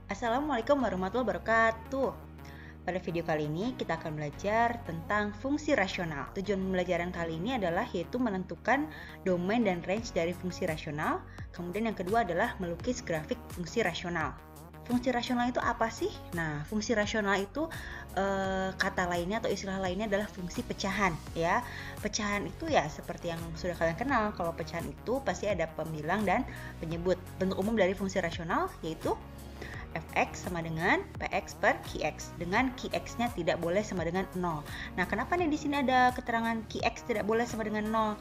Assalamualaikum warahmatullahi wabarakatuh. Pada video kali ini kita akan belajar tentang fungsi rasional. Tujuan pembelajaran kali ini adalah yaitu menentukan domain dan range dari fungsi rasional. Kemudian yang kedua adalah melukis grafik fungsi rasional. Fungsi rasional itu apa sih? Nah, fungsi rasional itu kata lainnya atau istilah lainnya adalah fungsi pecahan ya. Pecahan itu ya seperti yang sudah kalian kenal. Kalau pecahan itu pasti ada pembilang dan penyebut. Bentuk umum dari fungsi rasional yaitu fx sama dengan px per qx, dengan qx-nya tidak boleh sama dengan 0. Nah, kenapa nih di sini ada keterangan qx tidak boleh sama dengan 0?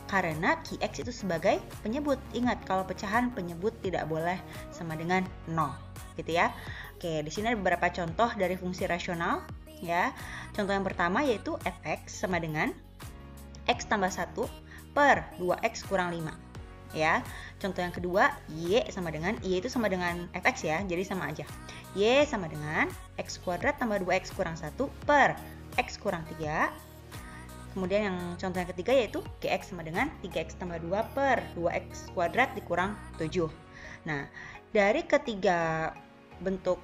Karena qx itu sebagai penyebut. Ingat, kalau pecahan penyebut tidak boleh sama dengan 0, gitu ya. Oke, di sini ada beberapa contoh dari fungsi rasional ya. Contoh yang pertama yaitu fx sama dengan x tambah 1 per 2x kurang 5. Ya, contoh yang kedua y sama dengan y itu sama dengan fx ya, jadi sama aja. Y sama dengan x kuadrat tambah 2x kurang 1 per x kurang 3. Kemudian yang contoh yang ketiga yaitu gx sama dengan 3x tambah 2 per 2x kuadrat dikurang 7. Nah, dari ketiga bentuk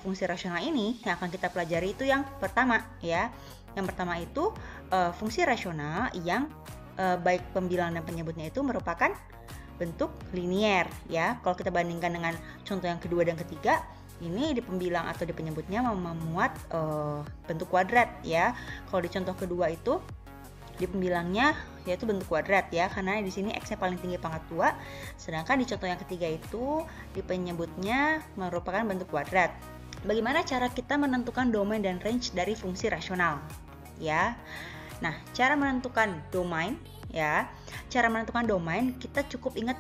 fungsi rasional ini yang akan kita pelajari itu yang pertama ya. Yang pertama itu fungsi rasional yang baik pembilang dan penyebutnya itu merupakan bentuk linier ya. Kalau kita bandingkan dengan contoh yang kedua dan ketiga, ini di pembilang atau di penyebutnya memuat bentuk kuadrat ya. Kalau di contoh kedua itu di pembilangnya yaitu bentuk kuadrat ya, karena di sini x-nya paling tinggi pangkat 2, sedangkan di contoh yang ketiga itu di penyebutnya merupakan bentuk kuadrat. Bagaimana cara kita menentukan domain dan range dari fungsi rasional ya? Nah, cara menentukan domain ya. Cara menentukan domain kita cukup ingat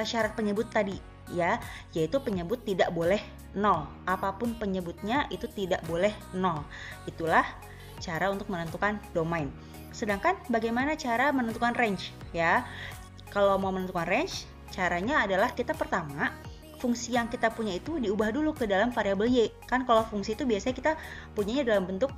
syarat penyebut tadi ya, yaitu penyebut tidak boleh 0. Apapun penyebutnya itu tidak boleh 0. Itulah cara untuk menentukan domain. Sedangkan bagaimana cara menentukan range ya? Kalau mau menentukan range, caranya adalah kita pertama fungsi yang kita punya itu diubah dulu ke dalam variabel y. Kan kalau fungsi itu biasanya kita punyanya dalam bentuk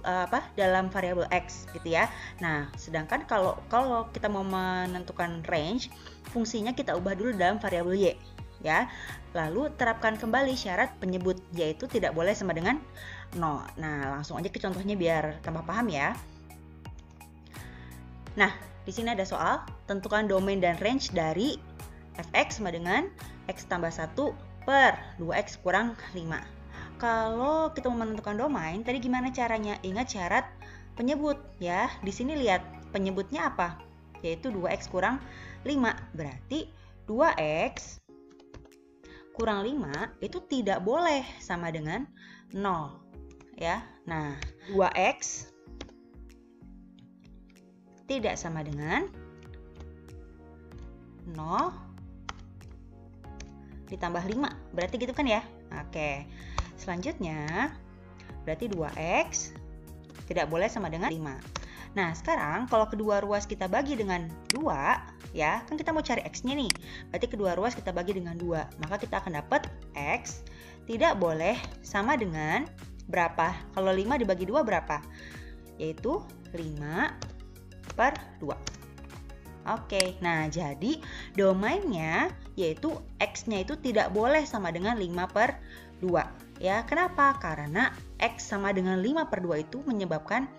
dalam variabel x gitu ya. Nah, sedangkan kalau kita mau menentukan range, fungsinya kita ubah dulu dalam variabel y ya. Lalu terapkan kembali syarat penyebut, yaitu tidak boleh sama dengan 0. Nah, langsung aja ke contohnya biar tambah paham ya. Nah, di sini ada soal tentukan domain dan range dari fx sama dengan x tambah 1 per 2x kurang 5. Kalau kita mau menentukan domain, tadi gimana caranya? Ingat syarat penyebut ya. Di sini lihat penyebutnya apa? Yaitu 2x kurang 5. Berarti 2x kurang 5 itu tidak boleh sama dengan 0 ya. Nah, 2x tidak sama dengan 0 ditambah 5, berarti gitu kan ya. Oke, selanjutnya berarti 2x tidak boleh sama dengan 5. Nah, sekarang kalau kedua ruas kita bagi dengan 2 ya, kan kita mau cari x-nya nih. Berarti kedua ruas kita bagi dengan 2, maka kita akan dapat x tidak boleh sama dengan berapa? Kalau 5 dibagi 2 berapa? Yaitu 5 per 2. Oke, nah jadi domainnya yaitu x-nya itu tidak boleh sama dengan 5 per 2 ya. Kenapa? Karena x sama dengan 5 per 2 itu menyebabkan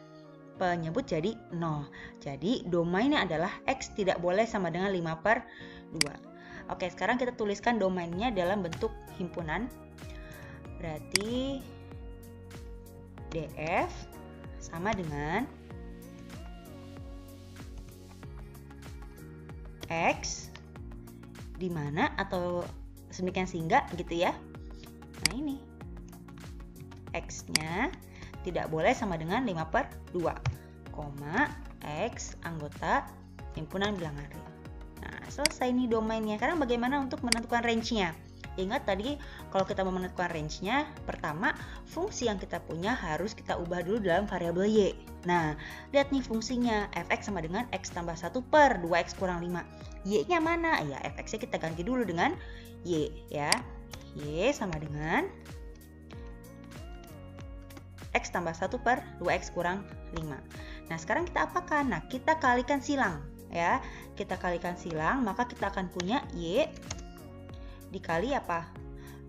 penyebut jadi 0. Jadi domainnya adalah x tidak boleh sama dengan 5 per 2. Oke, sekarang kita tuliskan domainnya dalam bentuk himpunan. Berarti df sama dengan x di mana atau sedemikian sehingga gitu ya. Nah, ini x-nya tidak boleh sama dengan 5 per 2, x anggota himpunan bilangan real. Nah, selesai nih domainnya. Sekarang bagaimana untuk menentukan range-nya? Ingat tadi kalau kita mau menentukan range-nya, pertama fungsi yang kita punya harus kita ubah dulu dalam variabel y. Nah, lihat nih fungsinya fx sama dengan x tambah 1 per 2x kurang 5. Y-nya mana? Ya, fx-nya kita ganti dulu dengan y ya. Y sama dengan x tambah 1 per 2x kurang 5. Nah, sekarang kita apakan? Nah, kita kalikan silang ya. Kita kalikan silang, maka kita akan punya y dikali apa?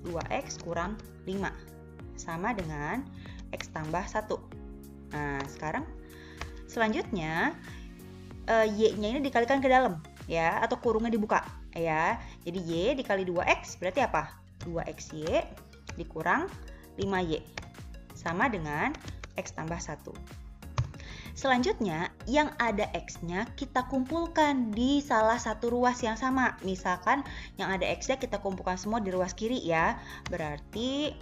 2x kurang 5 sama dengan x tambah 1. Nah, sekarang selanjutnya y-nya ini dikalikan ke dalam ya, atau kurungnya dibuka ya. Jadi y dikali 2x berarti apa? 2xy dikurang 5y sama dengan x tambah 1. Selanjutnya, yang ada x-nya kita kumpulkan di salah satu ruas yang sama. Misalkan yang ada x-nya kita kumpulkan semua di ruas kiri ya. Berarti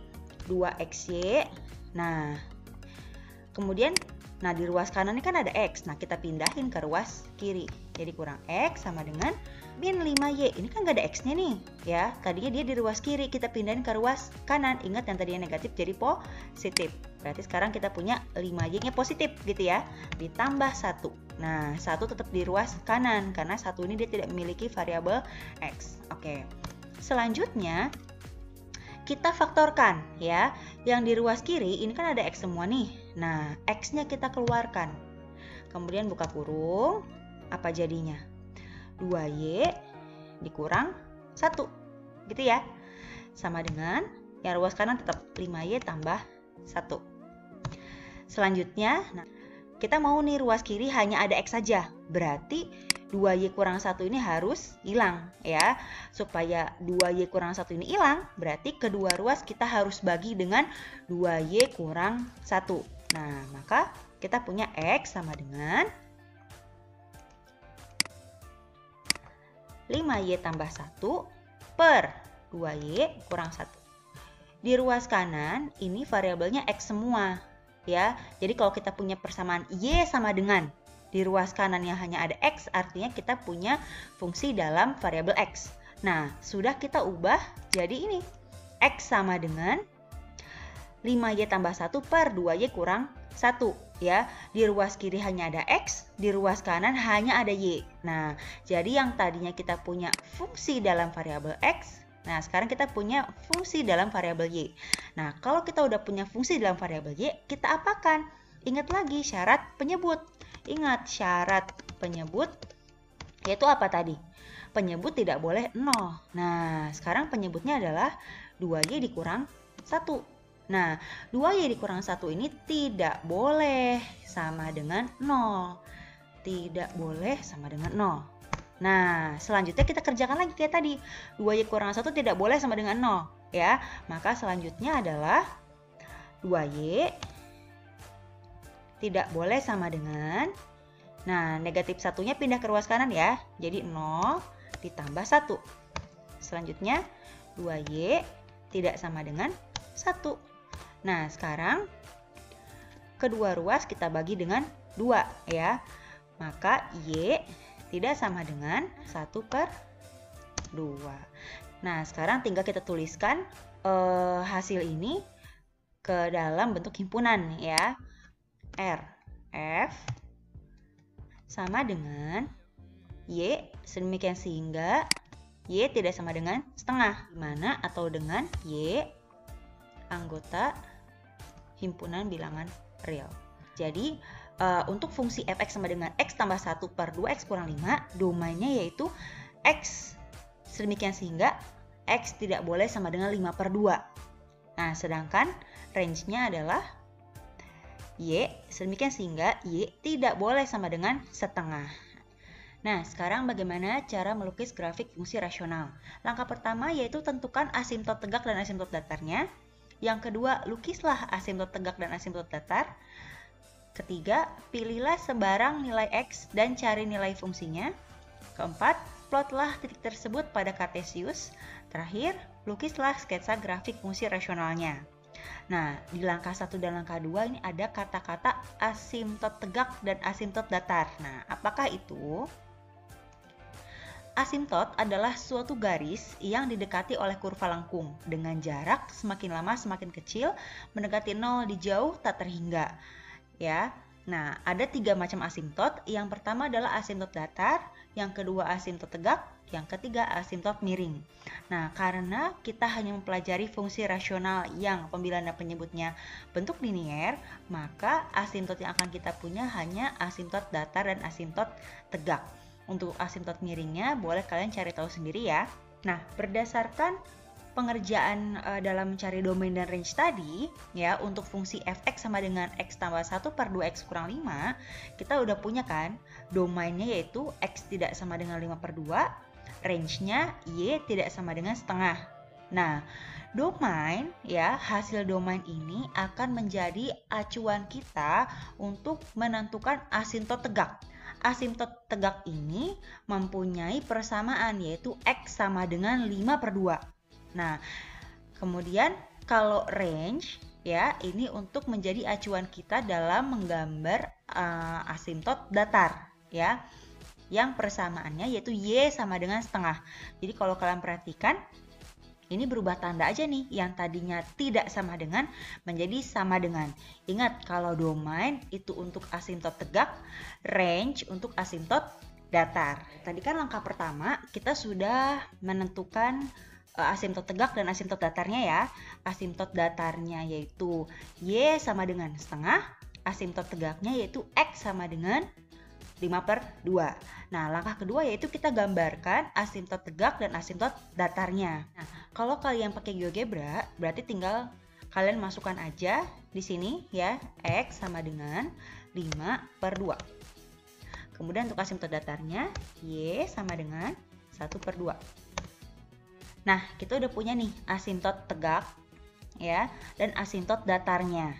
2xy. Nah, kemudian di ruas kanan ini kan ada x. Nah, kita pindahin ke ruas kiri. Jadi kurang x sama dengan min 5y. Ini kan gak ada x-nya nih ya. Tadinya dia di ruas kiri, kita pindahin ke ruas kanan. Ingat yang tadinya negatif jadi positif. Berarti sekarang kita punya 5y-nya positif gitu ya. Ditambah 1. Nah, 1 tetap di ruas kanan karena 1 ini dia tidak memiliki variabel x. Oke. Selanjutnya kita faktorkan ya. Yang di ruas kiri ini kan ada x semua nih. Nah, x-nya kita keluarkan. Kemudian buka kurung. Apa jadinya? 2y dikurang 1. Gitu ya. Sama dengan yang ruas kanan tetap 5y tambah 1. Selanjutnya, kita mau nih ruas kiri hanya ada x saja. Berarti 2y kurang 1 ini harus hilang ya. Supaya 2y kurang 1 ini hilang, berarti kedua ruas kita harus bagi dengan 2y kurang 1. Nah, maka kita punya x sama dengan 5y tambah 1 per 2y kurang 1. Di ruas kanan ini variabelnya x semua ya. Jadi kalau kita punya persamaan y sama dengan di ruas kanan yang hanya ada x, artinya kita punya fungsi dalam variabel x. Nah, sudah kita ubah jadi ini. X sama dengan 5y tambah 1 per 2y kurang 1 ya. Di ruas kiri hanya ada x, di ruas kanan hanya ada y. Nah, jadi yang tadinya kita punya fungsi dalam variabel x, nah sekarang kita punya fungsi dalam variabel y. Nah, kalau kita udah punya fungsi dalam variabel y, kita apakan? Ingat lagi syarat penyebut. Ingat syarat penyebut yaitu apa tadi? Penyebut tidak boleh 0. Nah, sekarang penyebutnya adalah 2y dikurang 1. Nah, 2y dikurang 1 ini tidak boleh sama dengan 0. Tidak boleh sama dengan 0. Nah, selanjutnya kita kerjakan lagi kayak tadi. 2y kurang 1 tidak boleh sama dengan 0 ya. Maka selanjutnya adalah 2y tidak boleh sama dengan, nah negatif satunya pindah ke ruas kanan ya. Jadi 0 ditambah 1. Selanjutnya 2y tidak sama dengan 1. Nah, sekarang kedua ruas kita bagi dengan 2 ya. Maka y tidak sama dengan 1 per 2. Nah, sekarang tinggal kita tuliskan hasil ini ke dalam bentuk himpunan ya. R, F sama dengan Y, sedemikian sehingga Y tidak sama dengan setengah, dimana atau dengan Y anggota himpunan bilangan real. Jadi untuk fungsi fx sama dengan x tambah 1 per 2x kurang 5, domainnya yaitu x sedemikian sehingga x tidak boleh sama dengan 5 per 2. Nah, sedangkan range-nya adalah y sedemikian sehingga y tidak boleh sama dengan setengah. Nah, sekarang bagaimana cara melukis grafik fungsi rasional? Langkah pertama yaitu tentukan asimtot tegak dan asimtot datarnya. Yang kedua, lukislah asimtot tegak dan asimtot datar. Ketiga, pilihlah sebarang nilai x dan cari nilai fungsinya. Keempat, plotlah titik tersebut pada Kartesius. Terakhir, lukislah sketsa grafik fungsi rasionalnya. Nah, di langkah 1 dan langkah 2 ini ada kata-kata asimtot tegak dan asimtot datar. Nah, apakah itu? Asimtot adalah suatu garis yang didekati oleh kurva lengkung dengan jarak semakin lama semakin kecil, mendekati 0 di jauh tak terhingga. Ya. Nah, ada 3 macam asimtot. Yang pertama adalah asimtot datar, yang kedua asimtot tegak, yang ketiga asimtot miring. Nah, karena kita hanya mempelajari fungsi rasional yang pembilang dan penyebutnya bentuk linier, maka asimtot yang akan kita punya hanya asimtot datar dan asimtot tegak. Untuk asimtot miringnya boleh kalian cari tahu sendiri ya. Nah, berdasarkan pengerjaan dalam mencari domain dan range tadi, ya, untuk fungsi fx sama dengan x tambah 1 per 2x kurang 5, kita udah punya kan domainnya yaitu x tidak sama dengan 5 per 2, range-nya y tidak sama dengan setengah. Nah, domain, ya, hasil domain ini akan menjadi acuan kita untuk menentukan asimtot tegak. Asimtot tegak ini mempunyai persamaan yaitu x sama dengan 5 per 2. Nah, kemudian kalau range, ya, ini untuk menjadi acuan kita dalam menggambar asimtot datar, ya, yang persamaannya yaitu y sama dengan setengah. Jadi kalau kalian perhatikan, ini berubah tanda aja nih, yang tadinya tidak sama dengan menjadi sama dengan. Ingat, kalau domain itu untuk asimtot tegak, range untuk asimtot datar. Tadi kan langkah pertama kita sudah menentukan asimtot tegak dan asimtot datarnya, ya. Asimtot datarnya yaitu y sama dengan setengah, asimtot tegaknya yaitu x sama dengan 5 per 2. Nah, langkah kedua yaitu kita gambarkan asimtot tegak dan asimtot datarnya. Nah, kalau kalian pakai GeoGebra, berarti tinggal kalian masukkan aja di sini, ya, x sama dengan 5 per 2. Kemudian untuk asimtot datarnya, y sama dengan 1 per 2. Nah, kita udah punya nih asimtot tegak, ya, dan asimtot datarnya.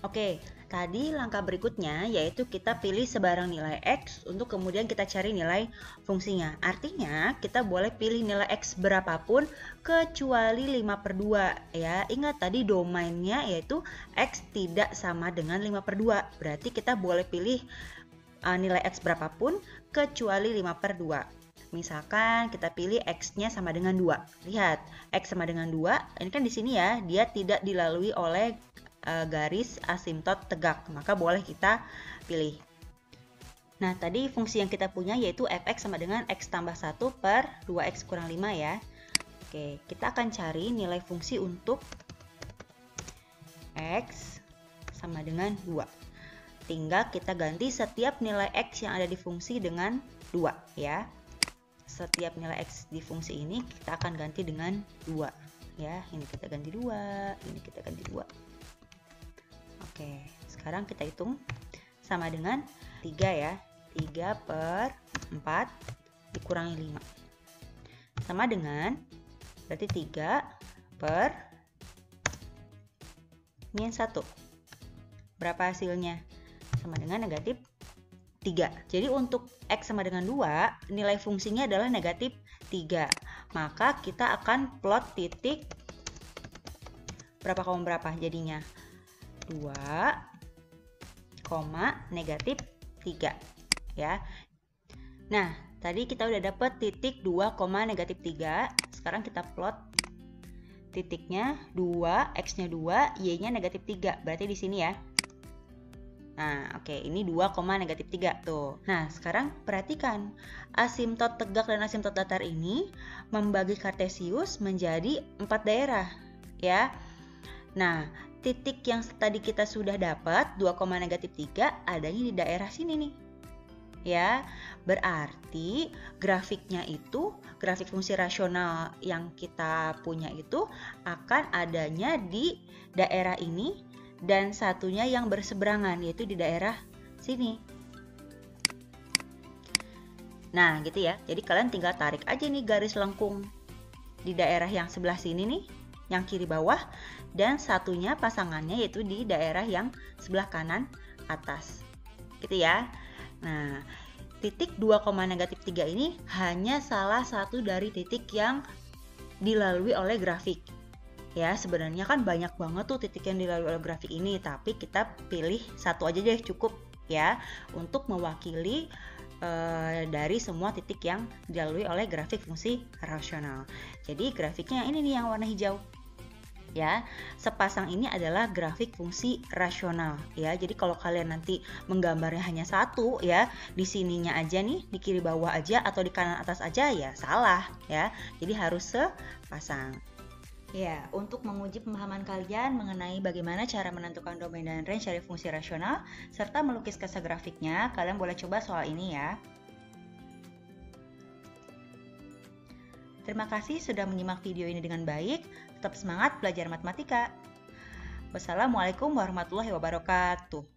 Oke, tadi langkah berikutnya yaitu kita pilih sebarang nilai x untuk kemudian kita cari nilai fungsinya. Artinya kita boleh pilih nilai x berapapun kecuali 5 per 2, ya. Ingat tadi domainnya yaitu x tidak sama dengan 5 per 2. Berarti kita boleh pilih nilai x berapapun kecuali 5 per 2. Misalkan kita pilih x-nya sama dengan 2. Lihat, x sama dengan 2, ini kan di sini, ya, dia tidak dilalui oleh garis asimtot tegak, maka boleh kita pilih. Nah, tadi fungsi yang kita punya yaitu fx sama dengan x tambah 1 per 2x kurang 5, ya. Oke, kita akan cari nilai fungsi untuk x sama dengan 2. Tinggal kita ganti setiap nilai x yang ada di fungsi dengan 2, ya. Setiap nilai x di fungsi ini kita akan ganti dengan 2, ya. Ini kita ganti 2, ini kita ganti 2. Oke, sekarang kita hitung sama dengan 3, ya. 3 per 4 dikurangi 5. Sama dengan, berarti 3 per min 1. Berapa hasilnya? Sama dengan negatif 3. Jadi untuk x sama dengan 2, nilai fungsinya adalah negatif 3. Maka kita akan plot titik berapa koma berapa jadinya? 2, negatif 3, ya. Nah, tadi kita udah dapat titik 2, negatif 3. Sekarang kita plot titiknya 2, x-nya 2, y-nya negatif 3. Berarti di sini, ya. Nah, oke, ini 2, negatif 3 tuh. Nah, sekarang perhatikan, asimtot tegak dan asimtot datar ini membagi Kartesius menjadi 4 daerah, ya. Nah, titik yang tadi kita sudah dapat 2, negatif 3 adanya di daerah sini nih, ya. Berarti grafiknya itu, grafik fungsi rasional yang kita punya itu akan adanya di daerah ini dan satunya yang berseberangan yaitu di daerah sini. Nah, gitu, ya. Jadi kalian tinggal tarik aja nih garis lengkung di daerah yang sebelah sini nih, yang kiri bawah, dan satunya pasangannya yaitu di daerah yang sebelah kanan atas. Gitu, ya. Nah, titik 2, negatif 3 ini hanya salah satu dari titik yang dilalui oleh grafik. Ya, sebenarnya kan banyak banget tuh titik yang dilalui oleh grafik ini, tapi kita pilih satu aja deh cukup, ya, untuk mewakili dari semua titik yang dilalui oleh grafik fungsi rasional. Jadi grafiknya ini nih yang warna hijau, ya. Sepasang ini adalah grafik fungsi rasional, ya. Jadi kalau kalian nanti menggambarnya hanya satu, ya, di sininya aja nih, di kiri bawah aja atau di kanan atas aja, ya salah, ya. Jadi harus sepasang. Ya, untuk menguji pemahaman kalian mengenai bagaimana cara menentukan domain dan range dari fungsi rasional, serta melukis sketsa grafiknya, kalian boleh coba soal ini, ya. Terima kasih sudah menyimak video ini dengan baik. Tetap semangat belajar matematika. Wassalamualaikum warahmatullahi wabarakatuh.